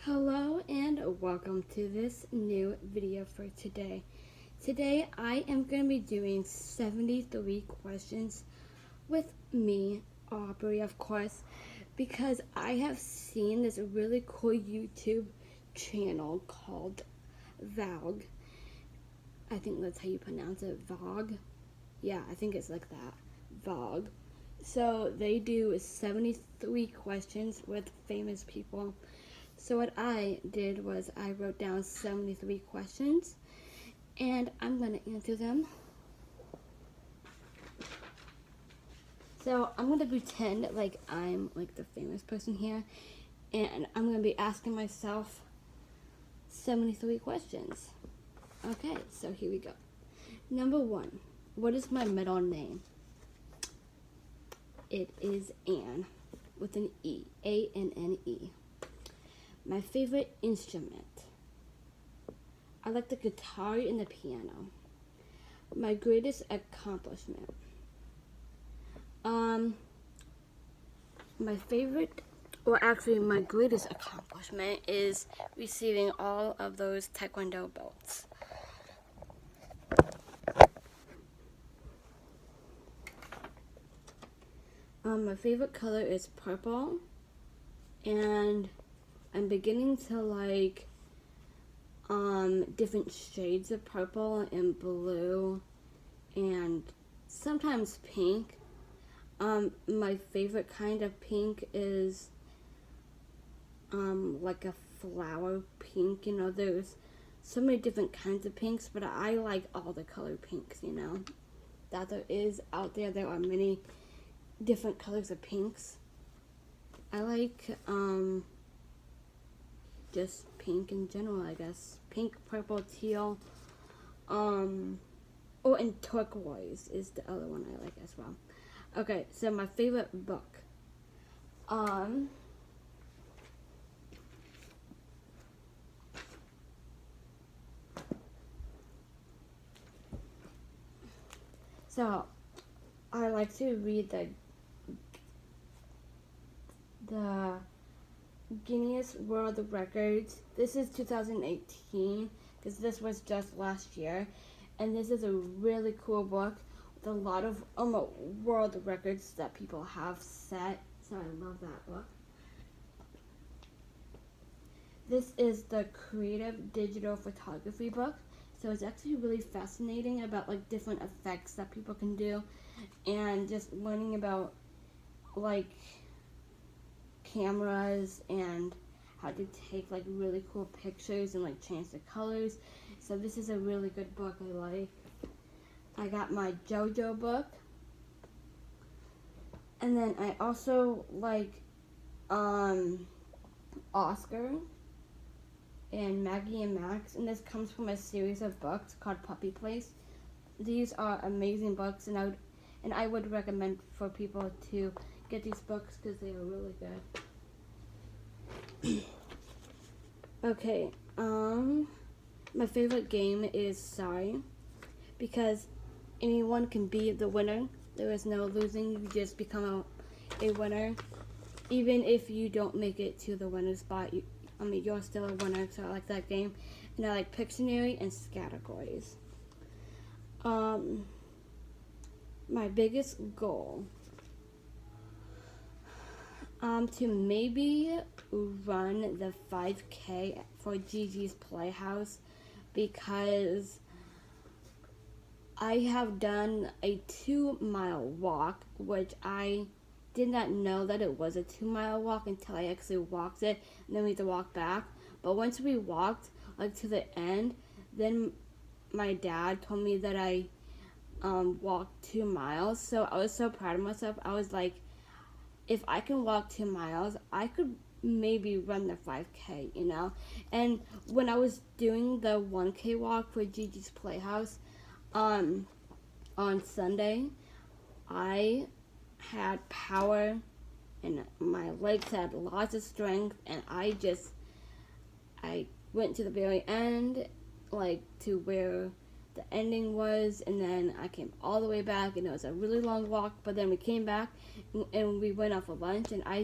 Hello and welcome to this new video for today. Today I am going to be doing 73 questions with me, Aubrey, of course, because I have seen this really cool YouTube channel called Vogue. I think that's how you pronounce it, Vogue. Yeah, I think it's like that, Vogue. So they do 73 questions with famous people. So what I did was I wrote down 73 questions and I'm going to answer them. So I'm going to pretend like I'm like the famous person here and I'm going to be asking myself 73 questions. Okay, so here we go. Number 1, what is my middle name? It is Anne with an E, A-N-N-E. My favorite instrument. I like the guitar and the piano. My greatest accomplishment. My greatest accomplishment is receiving all of those Taekwondo belts. My favorite color is purple, and I'm beginning to like different shades of purple and blue and sometimes pink. My favorite kind of pink is like a flower pink. You know, there's so many different kinds of pinks, but I like all the color pinks, you know, that there is out there. There are many different colors of pinks. I like just pink in general, I guess. Pink, purple, teal. And turquoise is the other one I like as well. Okay, so my favorite book. So I like to read the Guinness World Records. This is 2018 because this was just last year, and this is a really cool book with a lot of world records that people have set. So I love that book. This is the Creative Digital Photography book. So it's actually really fascinating about like different effects that people can do, and just learning about like cameras and how to take like really cool pictures and like change the colors. So this is a really good book I like. I got my JoJo book, and then I also like Oscar and Maggie and Max, and this comes from a series of books called Puppy Place. These are amazing books, and I would recommend for people to get these books because they are really good. Okay, my favorite game is Sorry, because anyone can be the winner. There is no losing. You just become a winner. Even if you don't make it to the winner spot, you're still a winner. So I like that game. And I like Pictionary and Categories. My biggest goal. To maybe run the 5K for Gigi's Playhouse, because I have done a 2-mile walk, which I did not know that it was a 2-mile walk until I actually walked it, and then we had to walk back. But once we walked like to the end, then my dad told me that I walked 2 miles. So I was so proud of myself. I was like, if I can walk 2 miles, I could maybe run the 5K, you know? And when I was doing the 1K walk for Gigi's Playhouse on Sunday, I had power and my legs had lots of strength, and I went to the very end, like to where the ending was, and then I came all the way back, and it was a really long walk. But then we came back, and we went out for lunch, and I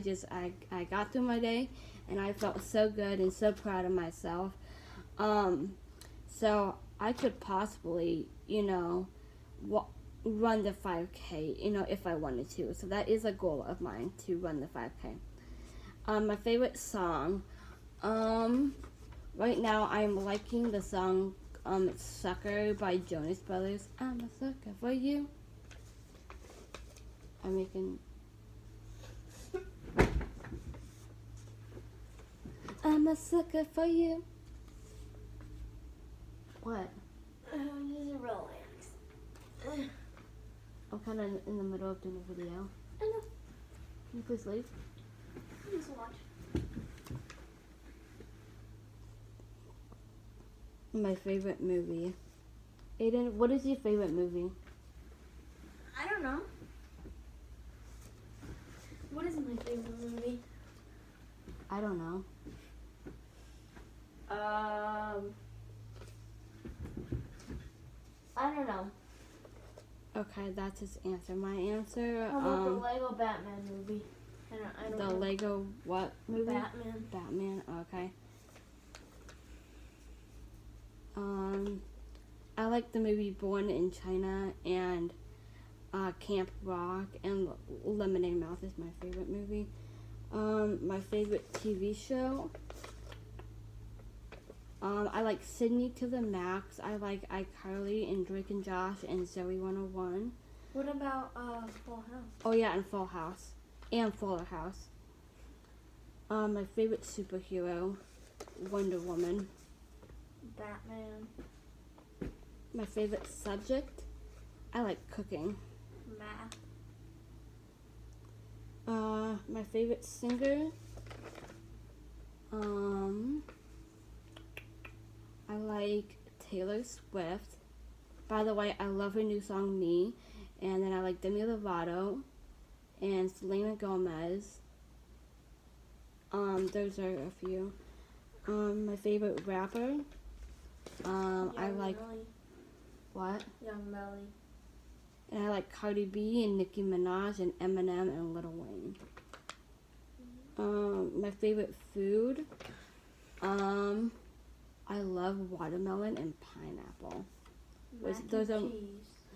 got through my day, and I felt so good and so proud of myself. So I could possibly, run the 5K, if I wanted to. So that is a goal of mine, to run the 5K. My favorite song, right now I'm liking the song Sucker by Jonas Brothers. I'm a sucker for you. I'm a sucker for you. What? Just relax. I'm kind of in the middle of doing a video. I know. Can you please leave? Just watch. My favorite movie. Aiden, what is your favorite movie? I don't know. What is my favorite movie? I don't know. I don't know. Okay, that's his answer. My answer, How about the Lego Batman movie? I don't the know. Lego what movie? Batman. Batman, okay. I like the movie Born in China and Camp Rock, and Lemonade Mouth is my favorite movie. My favorite TV show, I like Sydney to the Max. I like iCarly and Drake and Josh and Zoe 101. What about Full House? Oh yeah, and Full House. And Fuller House. My favorite superhero, Wonder Woman. Batman. My favorite subject, I like cooking. Math. My favorite singer, I like Taylor Swift. By the way, I love her new song, Me. And then I like Demi Lovato and Selena Gomez. Those are a few. My favorite rapper, I like... Melly. What? Young Melly. And I like Cardi B and Nicki Minaj and Eminem and Lil Wayne. My favorite food, I love watermelon and pineapple.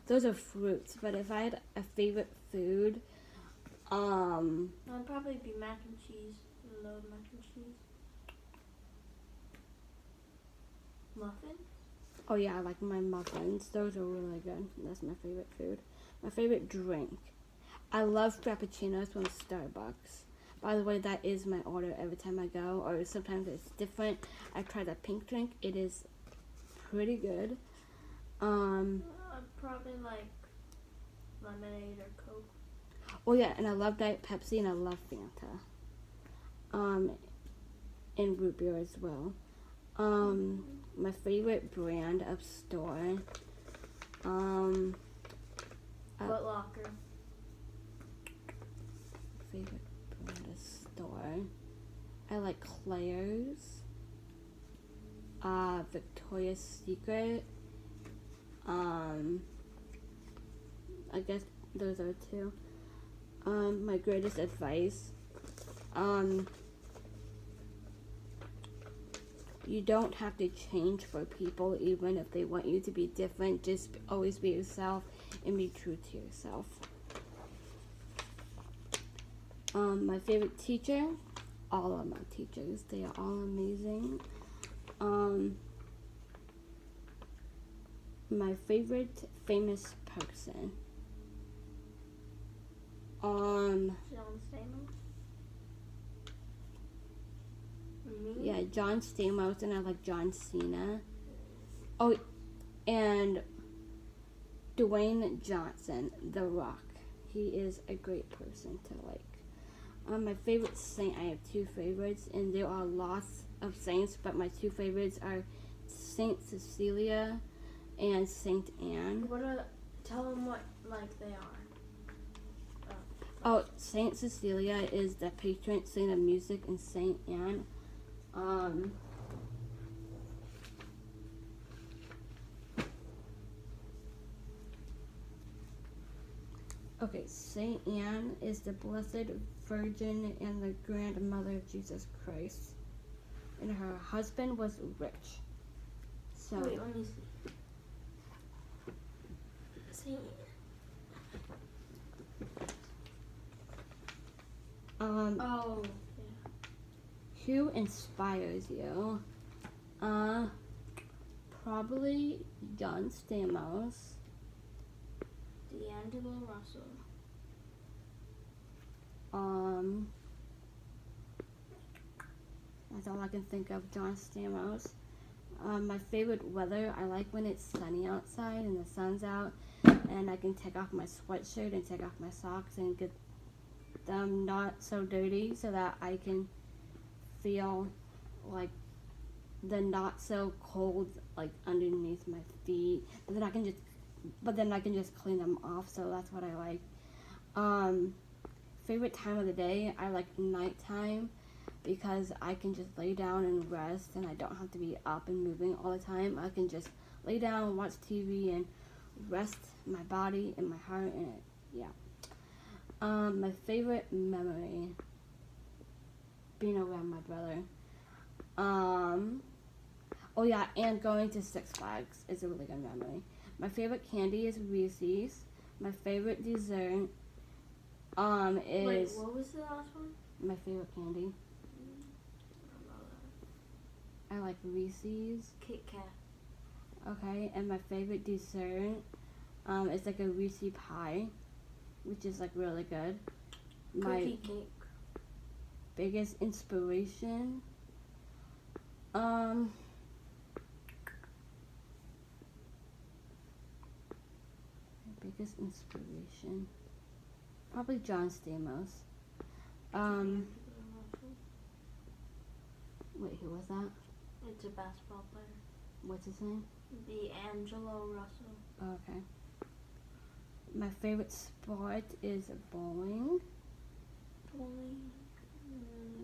Those are fruits, but if I had a favorite food, I'd probably be mac and cheese. I love mac and cheese. Muffins? Oh yeah, I like my muffins. Those are really good. That's my favorite food. My favorite drink, I love frappuccinos from Starbucks. By the way, that is my order every time I go, or sometimes it's different. I tried the pink drink. It is pretty good. I'd probably like lemonade or Coke. Oh yeah, and I love Diet Pepsi and I love Fanta. And root beer as well. My favorite brand of store, Foot Locker. favorite brand of store, I like Claire's, Victoria's Secret. I guess those are two. My greatest advice, you don't have to change for people even if they want you to be different. Just always be yourself and be true to yourself. My favorite teacher, all of my teachers, they are all amazing. My favorite famous person, John Stamos. Me? yeah, John Stamos, and I like John Cena. Oh, and Dwayne Johnson, The Rock. He is a great person to like. My favorite saint, I have two favorites, and there are lots of saints, but my two favorites are Saint Cecilia and Saint Anne. Tell them what they are. Oh, Saint Cecilia is the patron saint of music, and Saint Anne, Okay, Saint Anne is the Blessed Virgin and the grandmother of Jesus Christ, and her husband was rich. So Wait, let me see. Saint. Oh. Who inspires you? Probably John Stamos. D'Angelo Russell. That's all I can think of. John Stamos. My favorite weather, I like when it's sunny outside and the sun's out, and I can take off my sweatshirt and take off my socks and get them not so dirty, so that I can feel like the not so cold like underneath my feet. But then I can just clean them off. So that's what I like. Favorite time of the day, I like nighttime, because I can just lay down and rest, and I don't have to be up and moving all the time. I can just lay down, watch TV, and rest my body and my heart, and my favorite memory, being around my brother. Oh yeah, and going to Six Flags is a really good memory. My favorite candy is Reese's. My favorite dessert is... Wait, what was the last one? My favorite candy. I like Reese's. Kit Kat. Okay, and my favorite dessert is like a Reese pie, which is like really good. Cookie cake. Biggest inspiration, my biggest inspiration, probably John Stamos. Wait, who was that? It's a basketball player. What's his name? D'Angelo Russell. Okay. My favorite sport is bowling.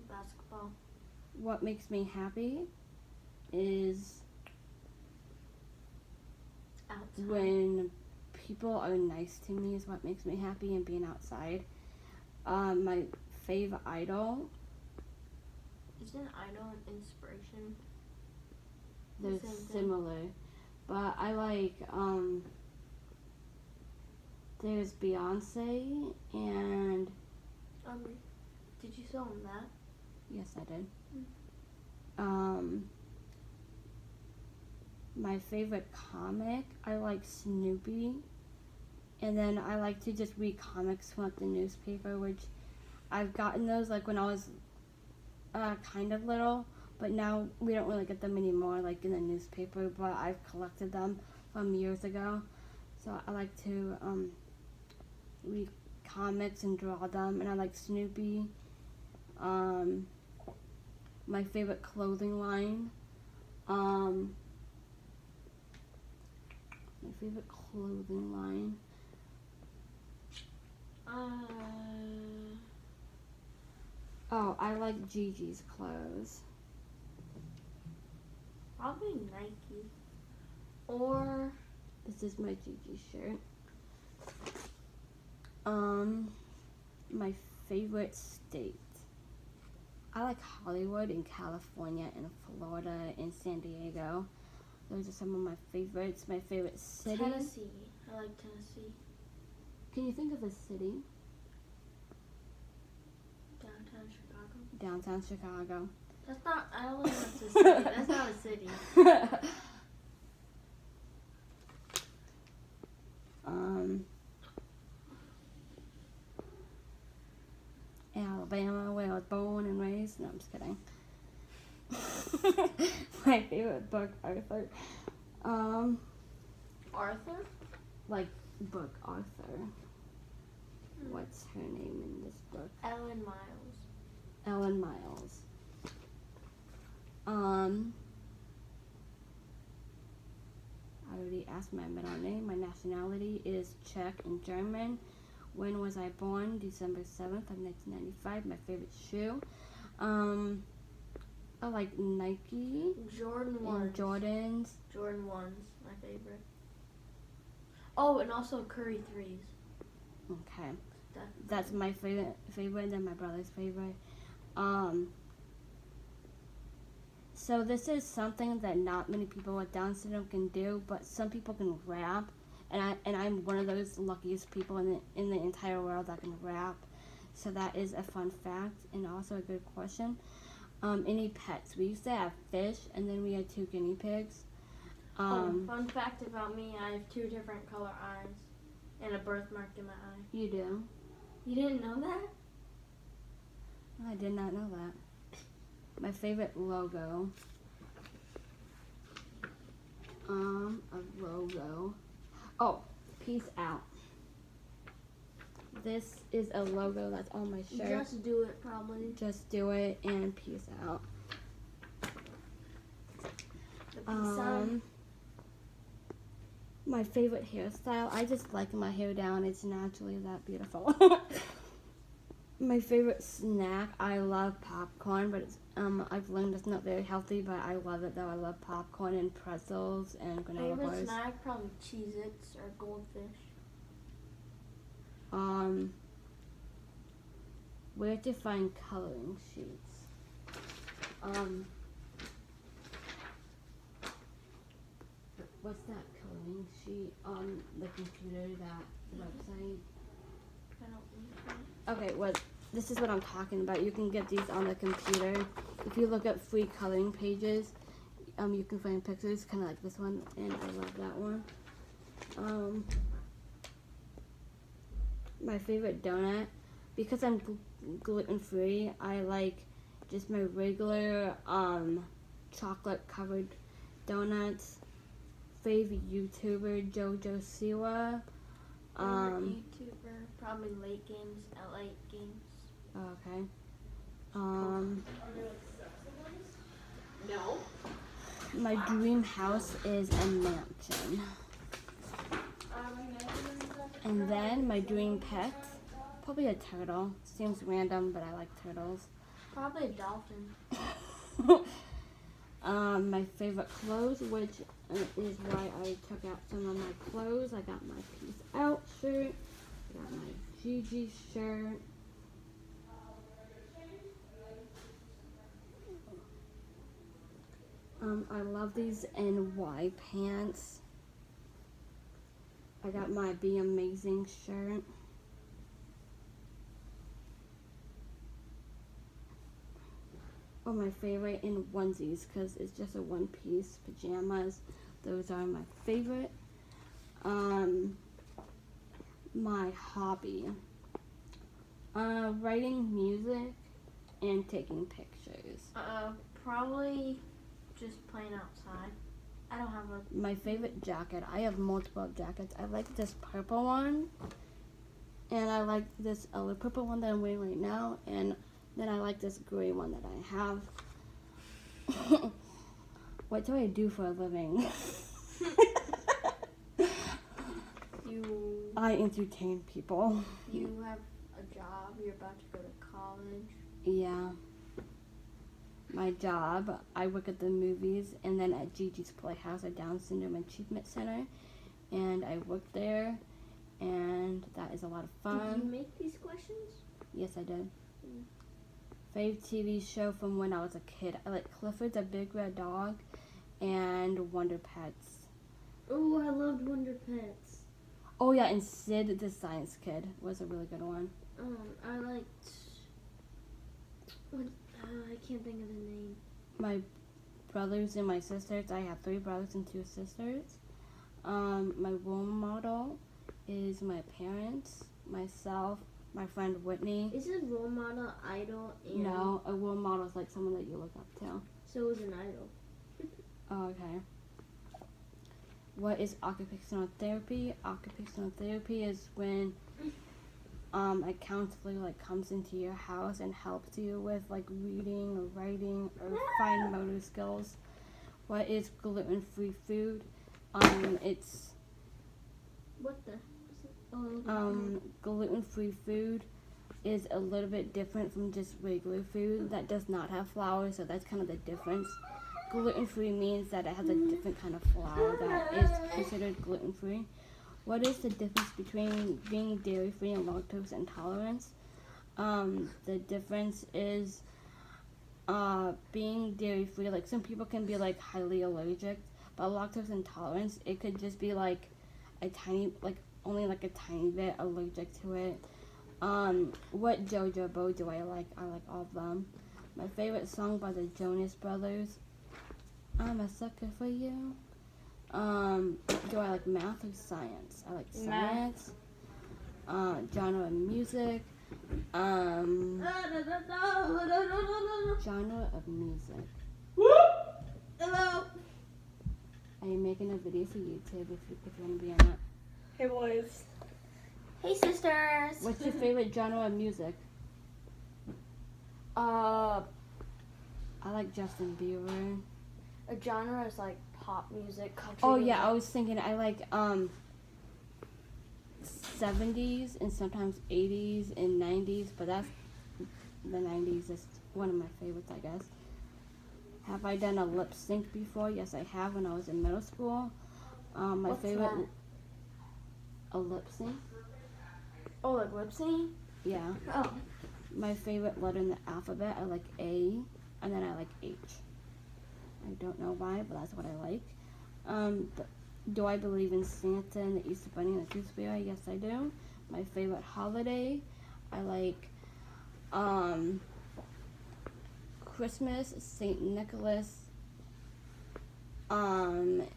Basketball. What makes me happy is Outside. when people are nice to me is what makes me happy, and being outside. My fave idol. Isn't idol an inspiration? They're Same thing. similar, but I like there's Beyonce, and Did you show him that? yes, I did. My favorite comic, I like Snoopy, and then I like to just read comics from like the newspaper, which I've gotten those like when I was kind of little, but now we don't really get them anymore like in the newspaper, but I've collected them from years ago. So I like to read comics and draw them, and I like Snoopy. My favorite clothing line. My favorite clothing line. Oh, I like Gigi's clothes. Probably Nike. Or This is my Gigi shirt. My favorite state. I like Hollywood and California and Florida and San Diego. Those are some of my favorites. My favorite city. Tennessee. I like Tennessee. Can you think of a city? Downtown Chicago. Downtown Chicago. That's not. I don't think that's a city. That's not a city. Alabama, where I was born and raised. No, I'm just kidding. My favorite book, Arthur. Arthur? Like book Arthur. What's her name in this book? Ellen Miles. Ellen Miles. I already asked my middle name. My nationality is Czech and German. When was I born? December 7th of 1995. My favorite shoe. I like Nike. Jordan And 1s. Jordans. Jordan 1s, my favorite. Oh, and also Curry 3s. Okay. Definitely. That's my favorite, and then my brother's favorite. So this is something that not many people with Down syndrome can do, but some people can rap, and I'm one of those luckiest people in the entire world that can rap. So that is a fun fact and also a good question. Any pets? We used to have fish, and then we had 2 guinea pigs. Fun fact about me, I have 2 different color eyes and a birthmark in my eye. You do? You didn't know that? I did not know that. My favorite logo. A logo. Oh, peace out. This is a logo that's on my shirt. Just do it, probably. Just do it and peace out. The peace sign. My favorite hairstyle. I just like my hair down. It's naturally that beautiful. My favorite snack. I love popcorn, but it's, I've learned it's not very healthy, but I love it though. I love popcorn and pretzels and granola Favorite bars. snack, probably Cheez-Its or Goldfish. Where to find coloring sheets? What's that coloring sheet on the computer? That website? I don't know. Okay, this is what I'm talking about. You can get these on the computer. If you look up free coloring pages, you can find pictures, kind of like this one, and I love that one. My favorite donut, because I'm gluten-free, I like just my regular chocolate-covered donuts. Favorite YouTuber, JoJo Siwa. Favorite YouTuber, probably Late Games, LA Games. Okay. No. My dream house is a mansion. And then my dream pet, probably a turtle. Seems random, but I like turtles. Probably a dolphin. My favorite clothes, which is why I took out some of my clothes. I got my Peace Out shirt. I got my Gigi shirt. I love these NY pants. I got my Be Amazing shirt. Oh, my favorite in onesies, because it's just a one-piece pajamas. Those are my favorite. My hobby. Writing music and taking pictures. Probably just playing outside. I don't have a... My favorite jacket. I have multiple jackets. I like this purple one. And I like this other purple one that I'm wearing right now. And then I like this gray one that I have. What do I do for a living? I entertain people. You have a job. You're about to go to college. Yeah. My job, I work at the movies and then at Gigi's Playhouse, a Down Syndrome Achievement Center. And I work there, and that is a lot of fun. Did you make these questions? Yes, I did. Fave TV show from when I was a kid. I like Clifford the Big Red Dog and Wonder Pets. Oh, I loved Wonder Pets. Oh yeah, and Sid the Science Kid was a really good one. I liked... I can't think of the name. My brothers and my sisters. I have 3 brothers and 2 sisters. My role model is my parents, myself, my friend Whitney. Is a role model idol? And No, a role model is like someone that you look up to. So is an idol. Oh, okay. What is occupational therapy? Occupational therapy is when a counselor like comes into your house and helps you with like reading or writing or fine motor skills. What is gluten-free food? It's What the? gluten-free food is a little bit different from just regular food that does not have flour, so that's kind of the difference. Gluten-free means that it has a different kind of flour that is considered gluten-free. What is the difference between being dairy-free and lactose intolerance? The difference is being dairy-free. Like some people can be like highly allergic, but lactose intolerance, it could just be like a tiny, like only like a tiny bit allergic to it. What JoJo do I like? I like all of them. My favorite song by the Jonas Brothers, I'm a sucker for you. Do I like math or science? I like science. Genre of music. Genre of music. Hello. Are you making a video for YouTube if you want to be on it? Hey boys. Hey sisters. What's your favorite genre of music? I like Justin Bieber. A genre is like pop music, country Oh music. yeah, I was thinking I like 70s and sometimes 80s and 90s, but that's the 90s is one of my favorites, I guess. Have I done a lip sync before? Yes, I have when I was in middle school. My What's favorite that? A lip sync? Oh, like lip sync? Yeah. Oh. My favorite letter in the alphabet, I like A, and then I like H. I don't know why, but that's what I like. Do I believe in Santa and the Easter Bunny and the Tooth Fairy? Yes, I do. My favorite holiday, I like Christmas, St. Nicholas, and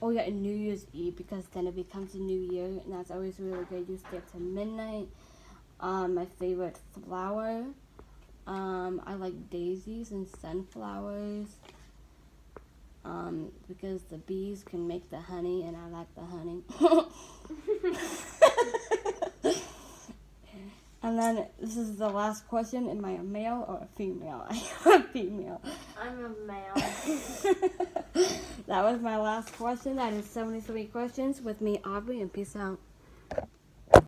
oh yeah, and New Year's Eve, because then it becomes a new year, and that's always really good. You stay up to midnight. My favorite flower, I like daisies and sunflowers, because the bees can make the honey, and I like the honey. And then this is the last question: am I a male or a female? I am a female. I'm a male. That was my last question. That is 73 questions with me, Aubrey, and peace out.